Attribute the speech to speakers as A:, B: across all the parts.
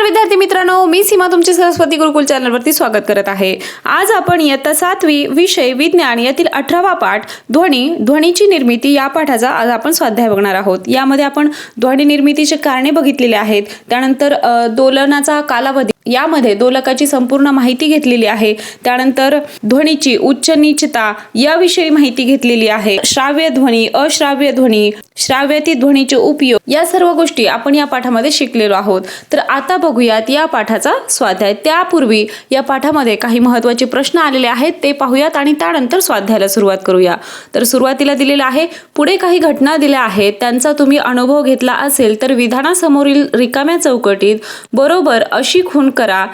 A: नमस्कार विद्यार्थी मित्रांनो, मी सीमा तुमचे सरस्वती गुरुकुल चॅनलवरती स्वागत करत आहे। आज आपण इयत्ता 7वी विषय विज्ञान यातील 18वा पाठ ध्वनीची निर्मिती या पाठाचा आज आपण स्वाध्याय बघणार आहोत। यामध्ये आपण ध्वनी निर्मितीचे कारणे बघितलेले आहेत, त्यानंतर दोलनाचा कालावधी, यामध्ये दोलकाची संपूर्ण माहिती घेतलेली आहे, त्यानंतर ध्वनीची उच्च नीचता याविषयी माहिती घेतलेली आहे, श्राव्य ध्वनी, अश्राव्य ध्वनी, श्राव्यातील ध्वनीचे उपयोग, या सर्व गोष्टी आपण या पाठामध्ये शिकलेलो आहोत। तर आता बघूयात या पाठाचा स्वाध्याय। त्यापूर्वी या पाठामध्ये काही महत्त्वाचे प्रश्न आलेले आहेत ते पाहूयात आणि त्यानंतर स्वाध्यायाला सुरुवात करूया। तर सुरुवातीला दिलेला आहे, पुढे काही घटना दिल्या आहेत त्यांचा तुम्ही अनुभव घेतला असेल तर विधानासमोरील रिकाम्या चौकटीत बरोबर अशी खूण करा।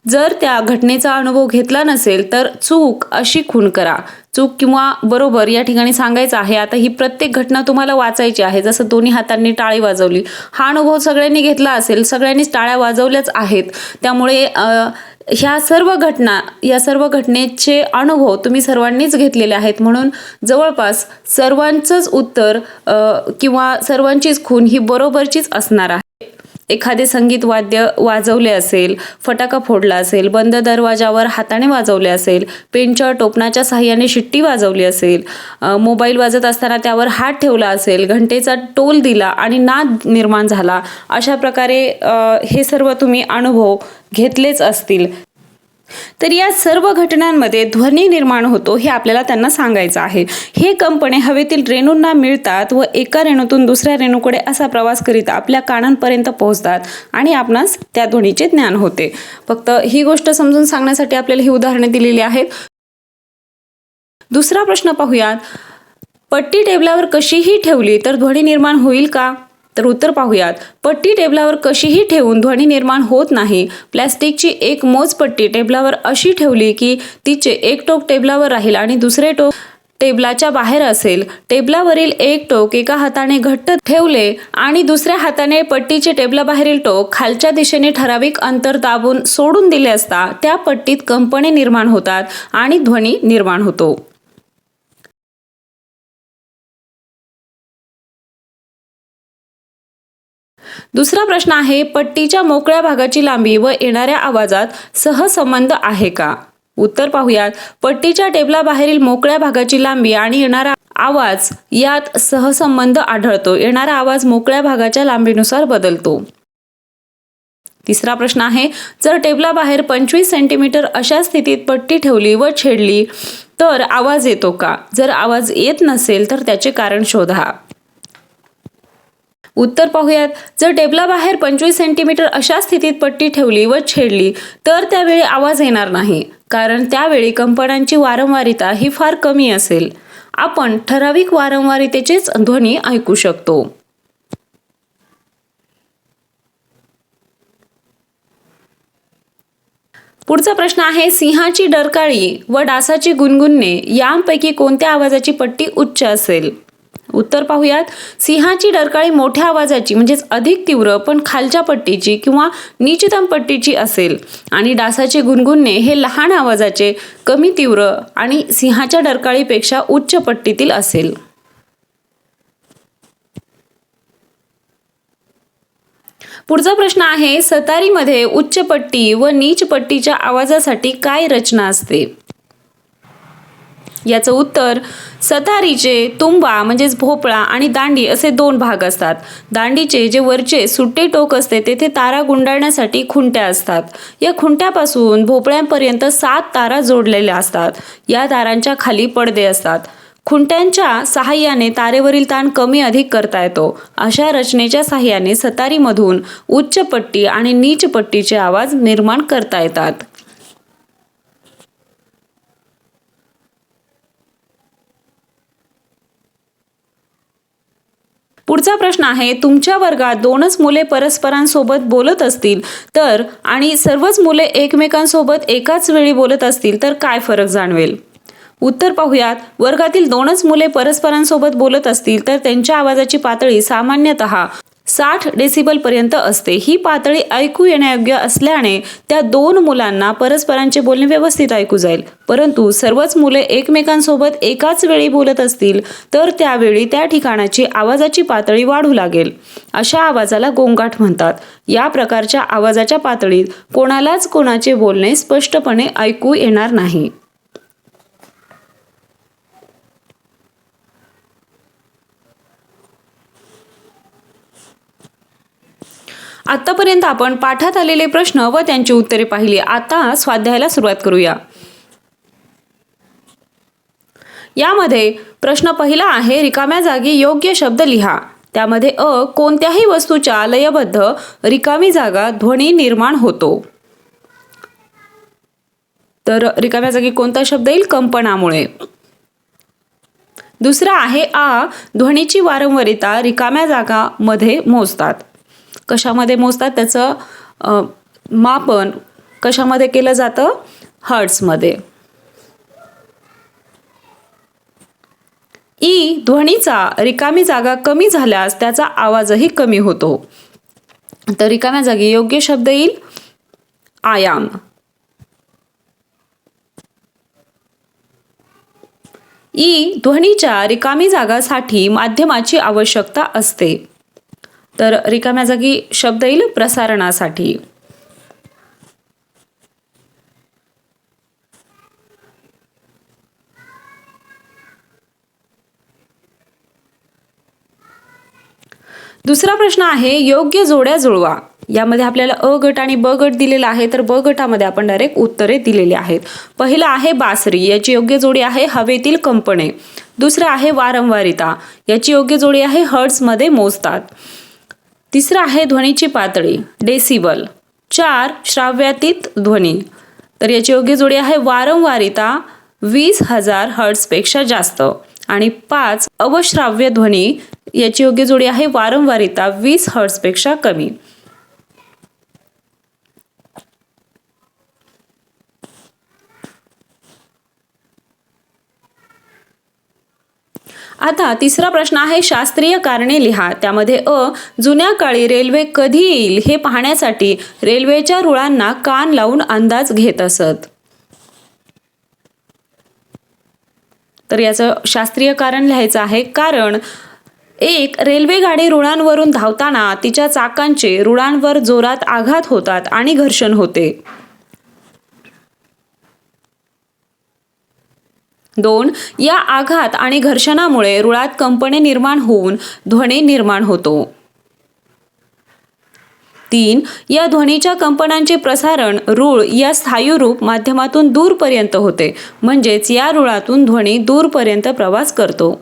A: जर त्या घटनेचा अनुभव घेतला नसेल तर चूक अशी खूण करा। चूक किंवा बरोबर या ठिकाणी सांगायचं आहे। आता ही प्रत्येक घटना तुम्हाला वाचायची आहे। जसं दोन्ही हातांनी टाळी वाजवली, हा अनुभव सगळ्यांनी घेतला असेल, सगळ्यांनीच टाळ्या वाजवल्याच आहेत, त्यामुळे या सर्व घटनेचे अनुभव तुम्ही सर्वांनीच घेतलेले आहेत, म्हणून जवळपास सर्वांचंच उत्तर किंवा सर्वांचीच खूण ही बरोबरचीच असणार आहे। एखादे संगीत वाद्य वाजवले असेल, फटाका फोडला असेल, बंद दरवाजावर हाताने वाजवले असेल, पेनच्या टोपणाच्या साहाय्याने शिट्टी वाजवली असेल, मोबाईल वाजत असताना त्यावर हात ठेवला असेल, घंटेचा टोल दिला आणि नाद निर्माण झाला, अशा प्रकारे हे सर्व तुम्ही अनुभव घेतलेच असतील। तर या सर्व घटनांमध्ये ध्वनी निर्माण होतो हे आपल्याला त्यांना सांगायचं आहे। हे कंपने हवेतील रेणूंना मिळतात व एका रेणूतून दुसऱ्या रेणूकडे असा प्रवास करीत आपल्या कानांपर्यंत पोहोचतात आणि आपणास त्या ध्वनीचे ज्ञान होते। फक्त ही गोष्ट समजून सांगण्यासाठी आपल्याला ही उदाहरणे दिलेली आहेत। दुसरा प्रश्न पाहूयात, पट्टी टेबलावर कशीही ठेवली तर ध्वनी निर्माण होईल का? तर उत्तर पाहूयात, पट्टी टेबलावर कशीही ठेवून ध्वनी निर्माण होत नाही। प्लॅस्टिकची एक मोजपट्टी टेबलावर अशी ठेवली की तिचे एक टोक टेबलावर राहील आणि दुसरे टोक टेबलाच्या बाहेर असेल। टेबलावरील एक टोक एका हाताने घट्ट ठेवले आणि दुसऱ्या हाताने पट्टीचे टेबलाबाहेरील टोक खालच्या दिशेने ठराविक अंतर दाबून सोडून दिले असता त्या पट्टीत कंपने निर्माण होतात आणि ध्वनी निर्माण होतो। दुसरा प्रश्न आहे, पट्टीच्या मोकळ्या भागाची लांबी व येणाऱ्या आवाजात सहसंबंध आहे का? उत्तर पाहूयात, पट्टीच्या टेबलाबाहेरील मोकळ्या भागाची लांबी आणि येणारा आवाज यात सहसंबंध आढळतो। येणारा आवाज मोकळ्या भागाच्या लांबीनुसार बदलतो। तिसरा प्रश्न आहे, जर टेबलाबाहेर 25 सेंटीमीटर अशा स्थितीत पट्टी ठेवली व छेडली तर आवाज येतो का? जर आवाज येत नसेल तर त्याचे कारण शोधा। उत्तर पाहूयात, जर टेबलाबाहेर 25 सेंटीमीटर अशा स्थितीत पट्टी ठेवली व छेडली तर त्यावेळी आवाज येणार नाही, कारण त्यावेळी कंपनांची वारंवारिता ही फार कमी असेल। आपण ठराविक वारंवारितेचेच ध्वनी ऐकू शकतो। पुढचा प्रश्न आहे, सिंहाची डरकाळी व डासाची गुणगुणणे यांपैकी कोणत्या आवाजाची पट्टी उच्च असेल? उत्तर पाहूयात, सिंहाची डरकाळी मोठ्या आवाजाची म्हणजेच अधिक तीव्र पण खालच्या पट्टीची किंवा नीचतम पट्टीची असेल आणि डासाचे गुणगुणणे हे लहान आवाजाचे, कमी तीव्र आणि सिंहाच्या डरकाळीपेक्षा उच्च पट्टीतील असेल। पुढचा प्रश्न आहे, सतारीमध्ये उच्च पट्टी व नीच पट्टीच्या आवाजासाठी काय रचना असते? याचं उत्तर, सतारीचे तुंबा म्हणजेच भोपळा आणि दांडी असे दोन भाग असतात। दांडीचे जे वरचे सुट्टे टोक असते तेथे तारा गुंडाळण्यासाठी खुंट्या असतात। या खुंट्यापासून भोपळ्यांपर्यंत 7 तारा जोडलेल्या असतात। या तारांच्या खाली पडदे असतात। खुंट्यांच्या सहाय्याने तारेवरील ताण कमी अधिक करता येतो। अशा रचनेच्या सहाय्याने सतारीमधून उच्च पट्टी आणि नीच पट्टीचे आवाज निर्माण करता येतात। पुढचा प्रश्न आहे, तुमच्या वर्गात 2च मुले परस्परांसोबत बोलत असतील तर आणि सर्वच मुले एकमेकांसोबत एकाच वेळी बोलत असतील तर काय फरक जाणवेल? उत्तर पाहूयात, वर्गातील 2च मुले परस्परांसोबत बोलत असतील तर त्यांच्या आवाजाची पातळी सामान्यतः 60 डेसिबलपर्यंत असते. ही पातळी ऐकू येण्यायोग्य असल्याने त्या 2 मुलांना परस्परांचे बोलणे व्यवस्थित ऐकू जाईल. परंतु सर्वच मुले एकमेकांसोबत एकाच वेळी बोलत असतील तर त्यावेळी त्या ठिकाणाची आवाजाची पातळी वाढू लागेल. अशा आवाजाला गोंगाट म्हणतात. या प्रकारच्या आवाजाच्या पातळीत कोणालाच कोणाचे बोलणे स्पष्टपणे ऐकू येणार नाही. आतापर्यंत आपण पाठात आलेले प्रश्न व त्यांची उत्तरे पाहिली. आता स्वाध्यायाला सुरुवात करूया. यामध्ये प्रश्न पहिला आहे, रिकाम्या जागी योग्य शब्द लिहा. त्यामध्ये कोणत्याही वस्तूच्या लयबद्ध रिकामी जागा ध्वनी निर्माण होतो. तर रिकाम्या जागी कोणता शब्द येईल? कंपनामुळे. दुसरा आहे ध्वनीची वारंवारिता रिकाम्या जागामध्ये मोजतात. कशामध्ये मोजतात? त्याचं मापन कशामध्ये केलं जातं? हर्ट्झमध्ये. ध्वनीचा रिकामी जागा कमी झाल्यास त्याचा आवाजही कमी होतो. तर रिकाम्या जागी योग्य शब्द येईल आयाम. ध्वनीच्या रिकामी जागासाठी माध्यमाची आवश्यकता असते. तर रिकाम्या जागी शब्द येईल प्रसारणासाठी. दुसरा प्रश्न आहे, योग्य जोड्या जुळवा. यामध्ये आपल्याला अ गट आणि ब गट दिलेला आहे. तर ब गटामध्ये आपण डायरेक्ट उत्तरे दिलेली आहेत. पहिला आहे बासरी. याची योग्य जोडी आहे हवेतील कंपने. दुसरा आहे वारंवारिता. याची योग्य जोडी आहे हर्ट्झमध्ये मोजतात. तिसरा आहे ध्वनीची पातळी डेसिबल. 4 श्राव्यातीत ध्वनी. तर याची योग्य जोडी आहे वारंवारिता 20,000 हर्ट्झपेक्षा जास्त. आणि 5 अवश्राव्य ध्वनी. याची योग्य जोडी आहे वारंवारिता 20 हर्ट्झपेक्षा कमी. आता तिसरा प्रश्न आहे, शास्त्रीय कारणे लिहा. त्यामध्ये जुन्या काळी रेल्वे कधी येईल हे पाहण्यासाठी रेल्वेच्या रुळांना कान लावून अंदाज घेत असत. तर याचं शास्त्रीय कारण लिहायचं आहे. कारण 1 रेल्वेगाडी रुळांवरून धावताना तिच्या चाकांचे रुळांवर जोरात आघात होतात आणि घर्षण होते. 2 या आघात आणि घर्षणामुळे रुळात कंपने निर्माण होऊन ध्वनी निर्माण होतो. 3 या ध्वनीच्या कंपनांचे प्रसारण रूळ या स्थायूरूप माध्यमातून दूरपर्यंत होते. म्हणजेच या रुळातून ध्वनी दूरपर्यंत प्रवास करतो.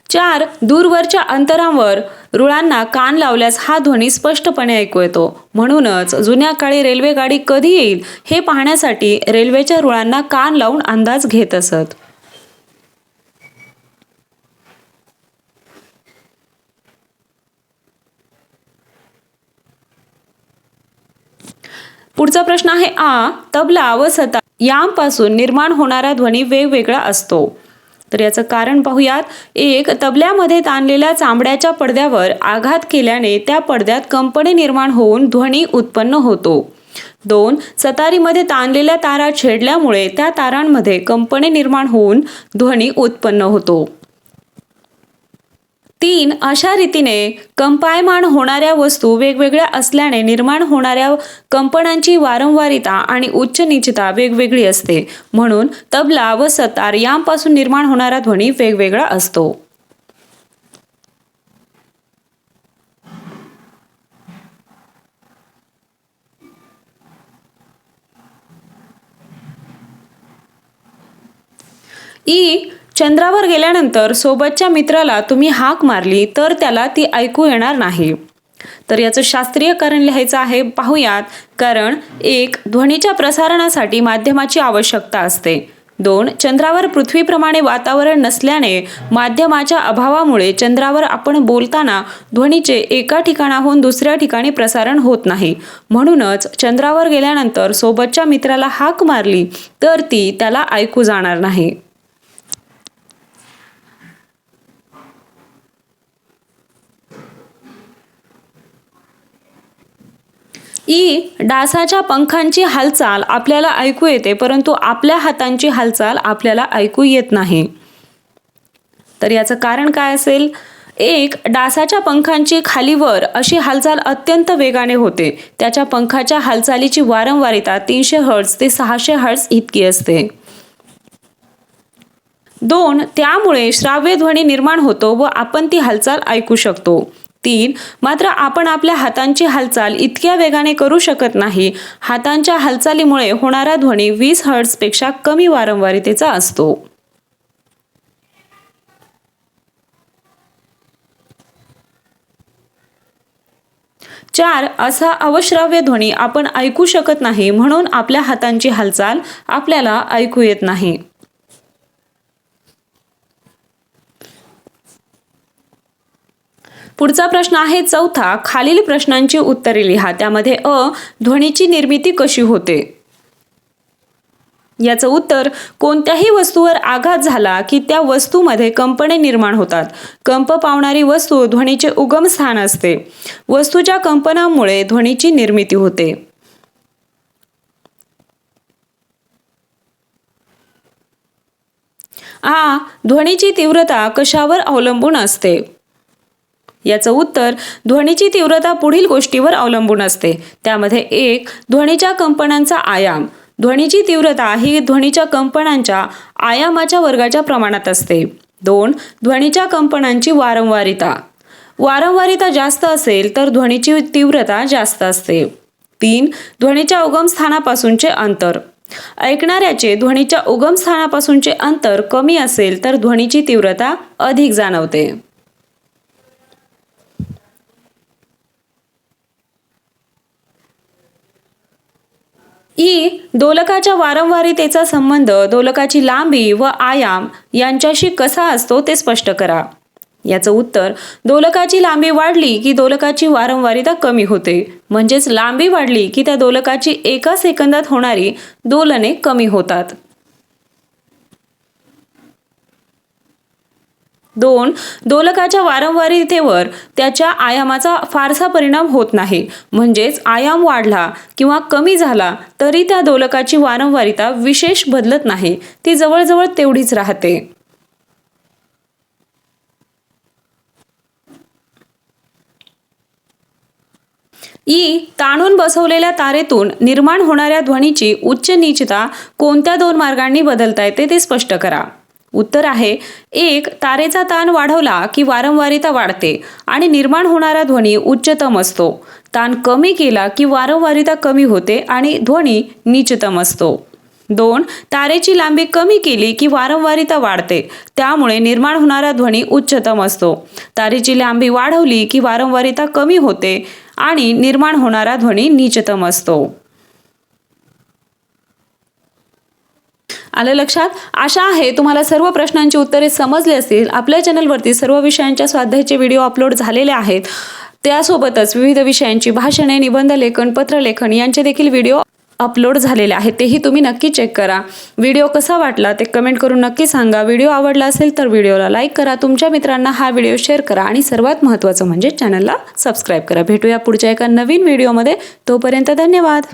A: 4 दूरवरच्या अंतरावर रुळांना कान लावल्यास हा ध्वनी स्पष्टपणे ऐकू येतो. म्हणूनच जुन्या काळी रेल्वेगाडी कधी येईल हे पाहण्यासाठी रेल्वेच्या रुळांना कान लावून अंदाज घेत असत. पुढचा प्रश्न आहे, तबला व सतार यांपासून निर्माण होणारा ध्वनी वेगवेगळा असतो. तर याचं कारण पाहूयात. 1 तबल्यामध्ये ताणलेल्या चांबड्याच्या पडद्यावर आघात केल्याने त्या पडद्यात कंपने निर्माण होऊन ध्वनी उत्पन्न होतो. 2 सतारीमध्ये ताणलेल्या तारा छेडल्यामुळे त्या तारांमध्ये कंपने निर्माण होऊन ध्वनी उत्पन्न होतो. 3 अशा रीतीने कंपायमान होणाऱ्या वस्तू वेगवेगळ्या असल्याने निर्माण होणाऱ्या कंपनांची वारंवारिता आणि उच्च नीचता वेगवेगळी असते. म्हणून तबला व सतार यांपासून निर्माण होणारा ध्वनी वेगवेगळा असतो. चंद्रावर गेल्यानंतर सोबतच्या मित्राला तुम्ही हाक मारली तर त्याला ती ऐकू येणार नाही. तर याचं शास्त्रीय कारण लिहायचं आहे. पाहूयात. कारण 1 ध्वनीच्या प्रसारणासाठी माध्यमाची आवश्यकता असते. 2 चंद्रावर पृथ्वीप्रमाणे वातावरण नसल्याने माध्यमाच्या अभावामुळे चंद्रावर आपण बोलताना ध्वनीचे एका ठिकाणाहून दुसऱ्या ठिकाणी प्रसारण होत नाही. म्हणूनच चंद्रावर गेल्यानंतर सोबतच्या मित्राला हाक मारली तर ती त्याला ऐकू जाणार नाही. डासाच्या पंखांची हालचाल आपल्याला ऐकू येते, परंतु आपल्या हातांची हालचाल आपल्याला ऐकू येत नाही. तर याचं कारण काय असेल? डासाच्या पंखांची खालीवर अशी हालचाल अत्यंत वेगाने होते. त्याच्या पंखाच्या हालचालीची वारंवारिता 300 हर्ट्झ ते 600 हर्ट्झ इतकी असते. 2. त्यामुळे श्राव्य ध्वनी निर्माण होतो व आपण ती हालचाल ऐकू शकतो. 3. मात्र आपण आपल्या हातांची हालचाल इतक्या वेगाने करू शकत नाही. हातांच्या हालचालीमुळे होणारा ध्वनी 20 हर्ट्झ पेक्षा कमी वारंवारितेचा असतो. 4. असा अवश्राव्य ध्वनी आपण ऐकू शकत नाही, म्हणून आपल्या हातांची हालचाल आपल्याला ऐकू येत नाही. पुढचा प्रश्न आहे 4. खालील प्रश्नांची उत्तरे लिहा. त्यामध्ये ध्वनीची निर्मिती कशी होते? याचं उत्तर, कोणत्याही वस्तूवर आघात झाला की त्या वस्तूमध्ये कंपने निर्माण होतात. कंप पावणारी वस्तू ध्वनीचे उगम स्थान असते. वस्तूच्या कंपनामुळे ध्वनीची निर्मिती होते. ध्वनीची तीव्रता कशावर अवलंबून असते? याचं उत्तर, ध्वनीची तीव्रता पुढील गोष्टीवर अवलंबून असते. त्यामध्ये 1. ध्वनीच्या कंपनांचा आयाम. ध्वनीची तीव्रता ही ध्वनीच्या कंपनांच्या आयामाच्या वर्गाच्या प्रमाणात असते. 2. ध्वनीच्या कंपनांची वारंवारिता. वारंवारिता जास्त असेल तर ध्वनीची तीव्रता जास्त असते. 3. ध्वनीच्या उगमस्थानापासूनचे अंतर. ऐकणाऱ्याचे ध्वनीच्या उगमस्थानापासूनचे अंतर कमी असेल तर ध्वनीची तीव्रता अधिक जाणवते. दोलकाच्या वारंवारितेचा संबंध दोलकाची लांबी व आयाम यांच्याशी कसा असतो ते स्पष्ट करा. याचं उत्तर, दोलकाची लांबी वाढली की दोलकाची वारंवारिता कमी होते. म्हणजेच लांबी वाढली की त्या दोलकाची एका सेकंदात होणारी दोलने कमी होतात. 2. दोलकाच्या वारंवारितेवर त्याच्या आयामाचा फारसा परिणाम होत नाही. म्हणजेच आयाम वाढला किंवा कमी झाला तरी त्या दोलकाची वारंवारिता विशेष बदलत नाही, ती जवळजवळ तेवढीच राहते. ताणून बसवलेल्या तारेतून निर्माण होणाऱ्या ध्वनीची उच्च नीचता कोणत्या 2 मार्गांनी बदलता येते ते स्पष्ट करा. उत्तर आहे 1. तारेचा ताण वाढवला की वारंवारिता वाढते आणि निर्माण होणारा ध्वनी उच्चतम असतो. ताण कमी केला की वारंवारिता कमी होते आणि ध्वनी नीचतम असतो. 2. तारेची लांबी कमी केली की वारंवारिता वाढते, त्यामुळे निर्माण होणारा ध्वनी उच्चतम असतो. तारेची लांबी वाढवली की वारंवारिता कमी होते आणि निर्माण होणारा ध्वनी नीचतम असतो. आलं लक्षात? आशा आहे तुम्हाला सर्व प्रश्नांची उत्तरे समजली असतील. आपल्या चॅनलवरती सर्व विषयांच्या स्वाध्यायाचे व्हिडिओ अपलोड झालेले आहेत. त्यासोबतच विविध विषयांची भाषणे, निबंध लेखन, पत्रलेखन यांचे देखील व्हिडिओ अपलोड झालेले आहेत. तेही तुम्ही नक्की चेक करा. व्हिडिओ कसा वाटला ते कमेंट करून नक्की सांगा. व्हिडिओ आवडला असेल तर व्हिडिओला लाईक करा, तुमच्या मित्रांना हा व्हिडिओ शेअर करा आणि सर्वात महत्त्वाचं म्हणजे चॅनलला सबस्क्राईब करा. भेटूया पुढच्या एका नवीन व्हिडिओमध्ये. तोपर्यंत धन्यवाद.